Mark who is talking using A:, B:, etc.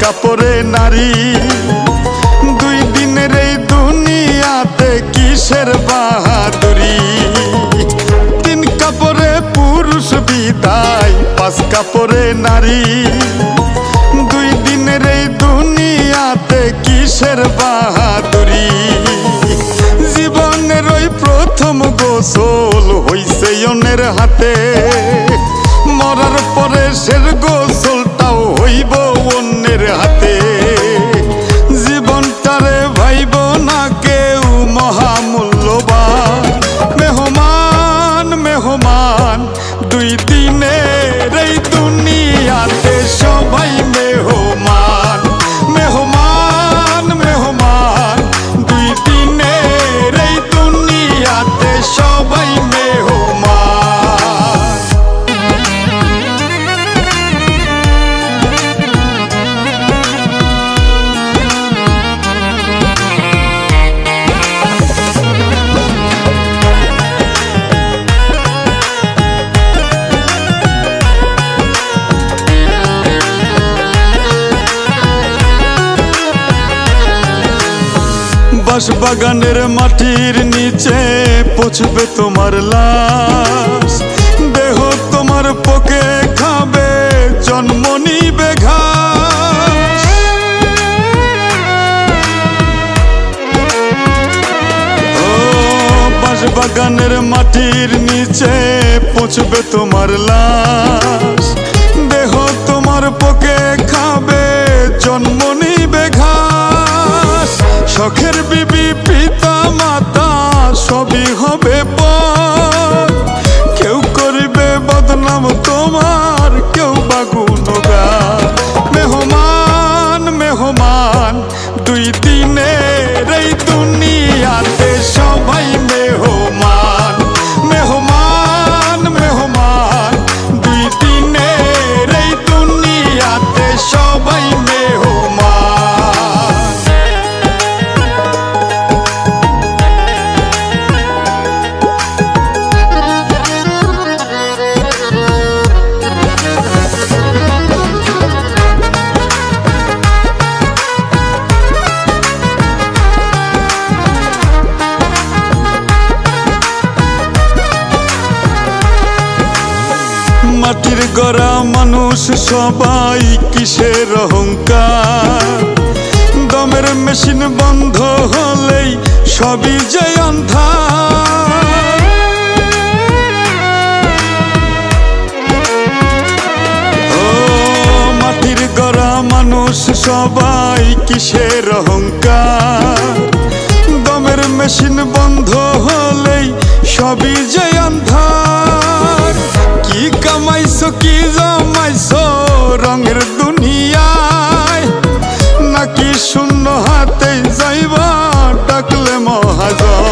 A: কাপড়ে নারী। দুই দিনের এই দুনিয়াতে কিসের বাহাদুরি। তিন কাপড়ে পুরুষ বিদায়, পাঁচ কাপড়ে নারী। দুই দিনের এই দুনিয়াতে কিসের বাহাদুরি। জীবনের ওই প্রথম গোসল হইছে অন্যের হাতে, মরার পরে শেষ গোসলটাও হইব অন্যের হাতে। জীবনটারে ভাইব না কেউ মহামূল্যবান। মেহমান মেহমান দুই দিনের এই দুনিয়াতে সবাই মেহমান। মেহমান মেহমান দুই দিনের এই দুনিয়াতে সবাই মেহমান। বাগানের মাটির নিচে পচবে তোমার লাশ। দেহ তোমার পোকে খাবে, জন্ম নিবে ঘাস। ও বাগানের মাটির নিচে পচবে তোমার লাশ। দেহ তোমার পোকে খাবে, জন্ম নিবে ঘাস। শখের বিবি পিতা মাতা সবই হবে পর। কেউ করিবে বদনাম তোমার, কেউ বা গুণগান। মেহমান মেহমান দুই দিনের এই দুনিয়াতে সবাই মেহমান। মেহমান মেহমান দুই দিনের এই দুনিয়াতে সবাই মেহমান। মাটির গড়া মানুষ সবাই কিসের অহংকার। দমের মেশিন বন্ধ হলেই সবই যে অন্ধার। ও মাটির গড়া মানুষ সবাই কিসের অহংকার। দমের মেশিন বন্ধ হলেই সবই যে অন্ধার। কি কামাইছো কি জমাইছো রঙের দুনিয়ায়, নাকি শূন্য হাতে যাইবা ডাকলে মহাজন।